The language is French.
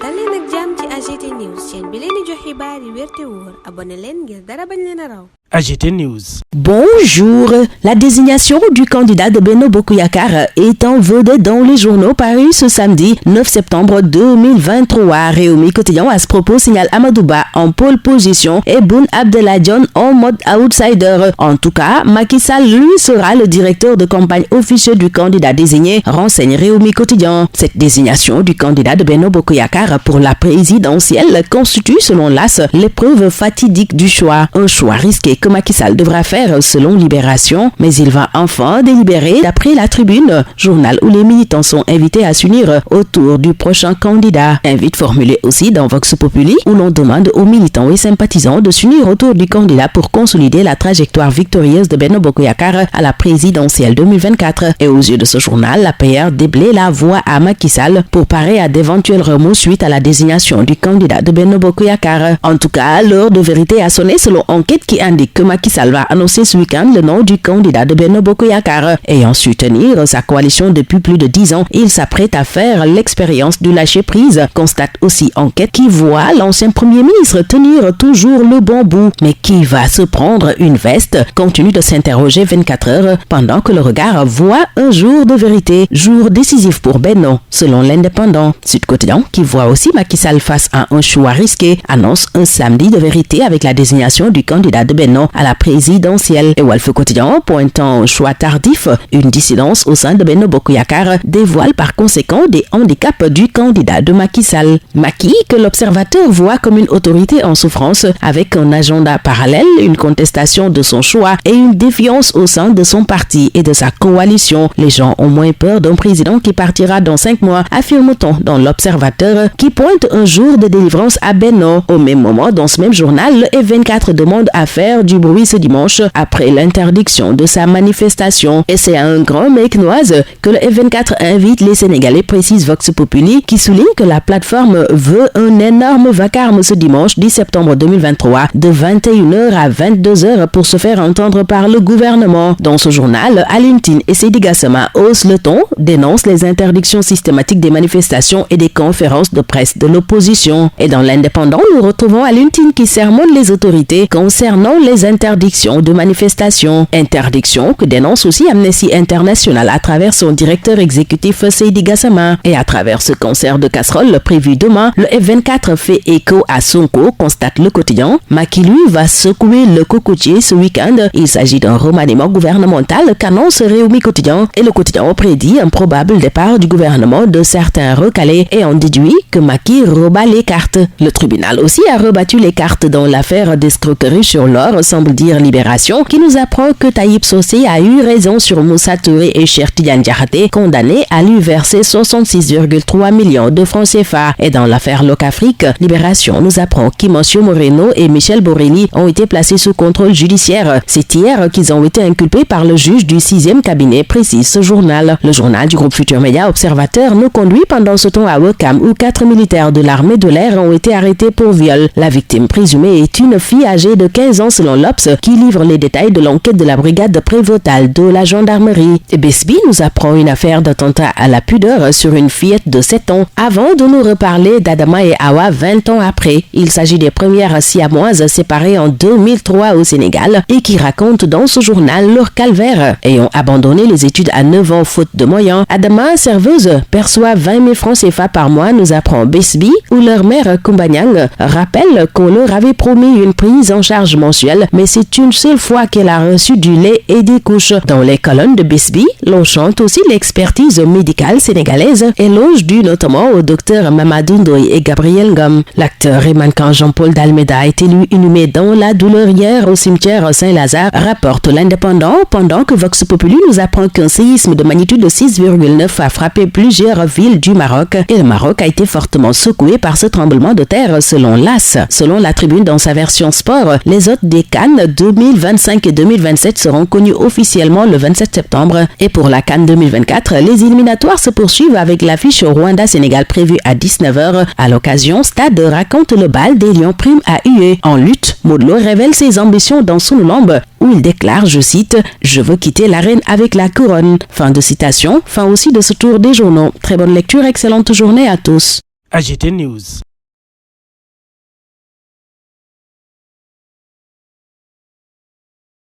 dal leen ak jàmm ci AGT News chaîne bi leen di jox xibaar yi wér te wóor abonné leen ngir dara bañ leen a raw. AGT News. Bonjour. La désignation du candidat de Benno Bokk Yakaar est en vedette dans les journaux parus ce samedi 9 septembre 2023. Réumi Quotidien à ce propos signale Amadou Ba en pole position et Boun Abdallah Dionne en mode outsider. En tout cas, Macky Sall lui sera le directeur de campagne officieux du candidat désigné, renseigne Réumi Quotidien. Cette désignation du candidat de Benno Bokk Yakaar pour la présidentielle constitue selon l'AS l'épreuve fatidique du choix. Un choix risqué que Macky Sall devra faire selon Libération, mais il va enfin délibérer d'après La Tribune, journal où les militants sont invités à s'unir autour du prochain candidat. Invite formulé aussi dans Vox Populi où l'on demande aux militants et sympathisants de s'unir autour du candidat pour consolider la trajectoire victorieuse de Benno Bokk Yakaar à la présidentielle 2024. Et aux yeux de ce journal, l'APR déblaye la voie à Macky Sall pour parer à d'éventuels remous suite à la désignation du candidat de Benno Bokk Yakaar. En tout cas, l'heure de vérité a sonné selon enquête qui indique que Macky Sall va annoncer ce week-end le nom du candidat de Benno Bokk Yakaar. Ayant su tenir sa coalition depuis plus de 10 ans, il s'apprête à faire l'expérience du lâcher-prise. Constate aussi enquête qui voit l'ancien premier ministre tenir toujours le bon bout. Mais qui va se prendre une veste? Continue de s'interroger 24 heures pendant que le regard voit un jour de vérité. Jour décisif pour Benno, selon l'Indépendant. Sud Quotidien, qui voit aussi Macky Sall face à un choix risqué, annonce un samedi de vérité avec la désignation du candidat de Benno à la présidentielle. Et Walf Quotidien, pointant un choix tardif, une dissidence au sein de Benno Bokk Yakaar, dévoile par conséquent des handicaps du candidat de Macky Sall. Macky, que l'observateur voit comme une autorité en souffrance, avec un agenda parallèle, une contestation de son choix et une défiance au sein de son parti et de sa coalition. Les gens ont moins peur d'un président qui partira dans 5 mois, affirme-t-on dans l'observateur, qui pointe un jour de délivrance à Benno. Au même moment, dans ce même journal, le F24 demande à faire du bruit ce dimanche après l'interdiction de sa manifestation. Et c'est à un grand mec-noise que le F24 invite les Sénégalais, précise Vox Populi, qui souligne que la plateforme veut un énorme vacarme ce dimanche 10 septembre 2023 de 21h à 22h pour se faire entendre par le gouvernement. Dans ce journal, Alioune Tine et Seydi Gassama haussent le ton, dénoncent les interdictions systématiques des manifestations et des conférences de presse de l'opposition. Et dans l'Indépendant, nous retrouvons Alioune Tine qui sermonne les autorités concernant les interdictions de manifestation. Interdiction que dénonce aussi Amnesty International à travers son directeur exécutif Seydi Gassama. Et à travers ce concert de casseroles prévu demain, le F24 fait écho à Sonko, constate Le Quotidien. Macky lui va secouer le cocotier ce week-end. Il s'agit d'un remaniement gouvernemental qu'annonce Réumi Quotidien. Et Le Quotidien prédit un probable départ du gouvernement de certains recalés et en déduit que Macky rebat les cartes. Le tribunal aussi a rebattu les cartes dans l'affaire d'escroquerie sur l'or, semble dire Libération, qui nous apprend que Taïb Socé a eu raison sur Moussa Touré et Cheikh Tidiane Diakhaté, condamnés à lui verser 66,3 millions de francs CFA. Et dans l'affaire Locafrique, Libération nous apprend qu'Imosio Moreno et Michel Borelli ont été placés sous contrôle judiciaire. C'est hier qu'ils ont été inculpés par le juge du 6e cabinet, précise ce journal. Le journal du groupe Futur Média Observateur nous conduit pendant ce temps à Ouakam où 4 militaires de l'armée de l'air ont été arrêtés pour viol. La victime présumée est une fille âgée de 15 ans selon l'Obs qui livre les détails de l'enquête de la brigade prévôtale de la gendarmerie. Besby nous apprend une affaire d'attentat à la pudeur sur une fillette de 7 ans avant de nous reparler d'Adama et Awa 20 ans après. Il s'agit des premières siamoises séparées en 2003 au Sénégal et qui racontent dans ce journal leur calvaire. Ayant abandonné les études à 9 ans faute de moyens, Adama, serveuse, perçoit 20 000 francs CFA par mois, nous apprend Besby, où leur mère Kumbanyang rappelle qu'on leur avait promis une prise en charge mensuelle, mais c'est une seule fois qu'elle a reçu du lait et des couches. Dans les colonnes de Besby, l'on chante aussi l'expertise médicale sénégalaise, éloge dû notamment au docteur Mamadou Ndoye et Gabriel Ngom. L'acteur et mannequin Jean-Paul Dalméda a été lui inhumé dans la douleur hier au cimetière Saint-Lazare, rapporte l'Indépendant, pendant que Vox Populi nous apprend qu'un séisme de magnitude 6,9 a frappé plusieurs villes du Maroc et le Maroc a été fortement secoué par ce tremblement de terre selon l'AS. Selon La Tribune dans sa version sport, les hôtes des CAN 2025 et 2027 seront connus officiellement le 27 septembre et pour la CAN 2024, les éliminatoires se poursuivent avec l'affiche Rwanda-Sénégal prévue à 19h. À l'occasion, Stade raconte le bal des Lions prime à huer. En lutte, Modou Lo révèle ses ambitions dans son lambe où il déclare, je cite, « Je veux quitter l'arène avec la couronne ». Fin de citation, fin aussi de ce tour des journaux. Très bonne lecture, excellente journée à tous. AGT News.